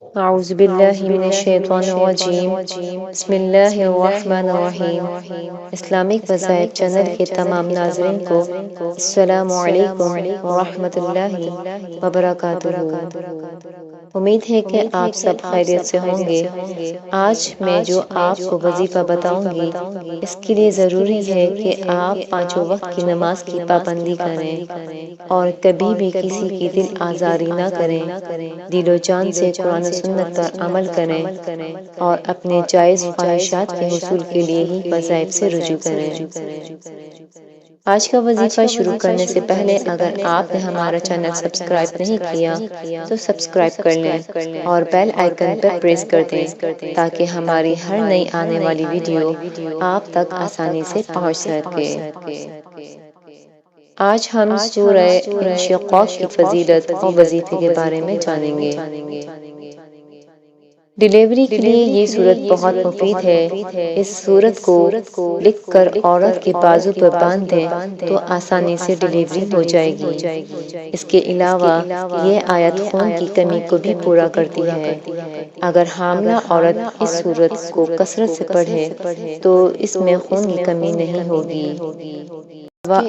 اعوذ باللہ من الشیطان الرجیم بسم اللہ الرحمن الرحیم اسلامک وظائف چینل کے تمام ناظرین کو السلام علیکم ورحمۃ اللہ وبرکاتہ۔ امید ہے کہ آپ سب خیریت سے ہوں گے۔ آج میں جو آپ کو وظیفہ بتاؤں گی اس کے لیے ضروری ہے کہ آپ پانچوں وقت کی نماز کی پابندی کریں اور کبھی بھی کسی کی دل آزاری نہ کریں، دل و جان سے قرآن و سنت پر عمل کریں اور اپنے جائز خواہشات کے حصول کے لیے ہی وظائف سے رجوع کریں۔ آج کا وظیفہ شروع کرنے سے پہلے اگر آپ نے ہمارا چینل سبسکرائب نہیں کیا تو سبسکرائب کر لیں اور بیل آئیکن پر پریس کر دیں تاکہ ہماری ہر نئی آنے والی ویڈیو آپ تک آسانی سے پہنچ سکے۔ آج ہم سورہ انشقاق کی فضیلت اور وظیفے کے بارے میں جانیں گے۔ ڈیلیوری کے لیے یہ سورت بہت مفید ہے۔ اس سورت کو لکھ کر عورت کے بازو پر باندھ دیں تو آسانی سے ڈیلیوری ہو جائے گی۔ اس کے علاوہ یہ آیت خون کی کمی کو بھی پورا کرتی ہے۔ اگر حاملہ عورت اس سورت کو کثرت سے پڑھے تو اس میں خون کی کمی نہیں ہوگی۔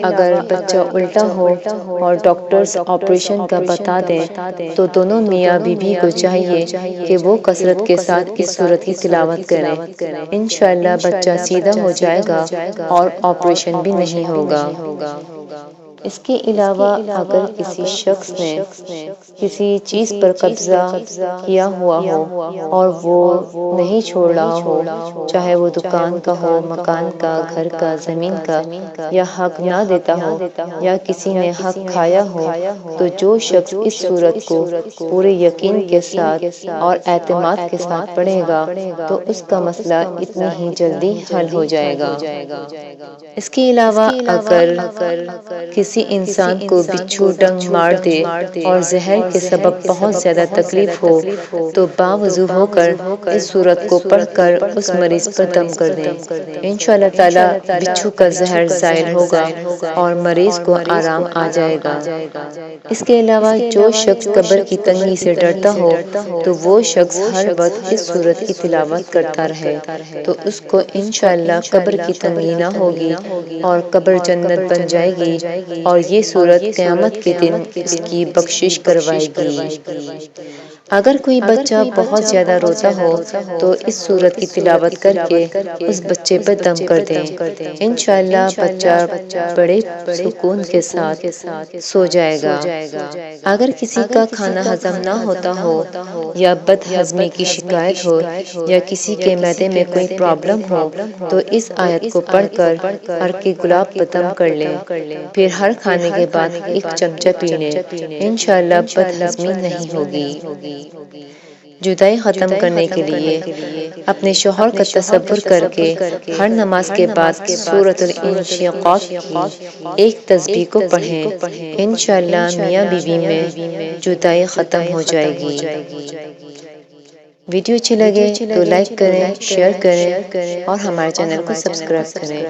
اگر بچہ الٹا ہو اور ڈاکٹرز آپریشن کا بتا دیں تو دونوں میاں بیوی کو چاہیے کہ وہ کثرت کے ساتھ اس سورت کی تلاوت کریں۔ انشاءاللہ بچہ سیدھا ہو جائے گا اور آپریشن بھی نہیں ہوگا۔ اس کے علاوہ اگر کسی شخص نے کسی چیز پر قبضہ کیا ہوا ہو اور وہ نہیں چھوڑ رہا ہو، چاہے وہ دکان کا ہو، مکان کا، گھر کا، زمین کا، یا حق نہ دیتا ہو یا کسی نے حق کھایا ہو، تو جو شخص اس سورت کو پورے یقین کے ساتھ اور اعتماد کے ساتھ پڑھے گا تو اس کا مسئلہ اتنی ہی جلدی حل ہو جائے گا۔ اس کے علاوہ اگر کسی انسان کو بچھو ڈنگ مار دے اور زہر کے سبب بہت زیادہ تکلیف ہو تو باوضو ہو کر اس سورت کو پڑھ کر اس مریض پر دم کر دیں۔ انشاءاللہ تعالی بچھو کا زہر زائل ہوگا اور مریض کو آرام آ جائے گا۔ اس کے علاوہ جو شخص قبر کی تنگی سے ڈرتا ہو تو وہ شخص ہر وقت اس سورت کی تلاوت کرتا رہے تو اس کو انشاءاللہ قبر کی تنگی نہ ہوگی اور قبر جنت بن جائے گی اور یہ سورت قیامت کے دن اس کی بخشش کروائے گی۔ اگر کوئی بچہ بہت زیادہ روتا ہو تو اس سورت کی تلاوت کر کے اس بچے پر دم کر دیں۔ انشاءاللہ بچہ بڑے سکون کے ساتھ سو جائے گا۔ اگر کسی کا کھانا ہضم نہ ہوتا ہو یا بد ہضمی کی شکایت ہو یا کسی کے معدے میں کوئی پرابلم ہو تو اس آیت کو پڑھ کر عرق گلاب پر دم کر لیں، پھر ہر کھانے کے بعد ایک چمچہ پی لیں۔ انشاءاللہ بد ہضمی نہیں ہوگی۔ جدائی ختم کرنے کے لیے اپنے شوہر کا تصور کر کے ہر نماز کے بعد سورۃ الانشقاق کی ایک تسبیح کو پڑھیں۔ انشاءاللہ میاں بیوی میں جدائی ختم ہو جائے گی۔ ویڈیو اچھی لگے تو لائک کریں، شیئر کریں اور ہمارے چینل کو سبسکرائب کریں۔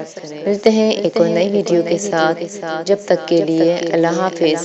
ملتے ہیں ایک اور نئی ویڈیو کے ساتھ، جب تک کے لیے اللہ حافظ۔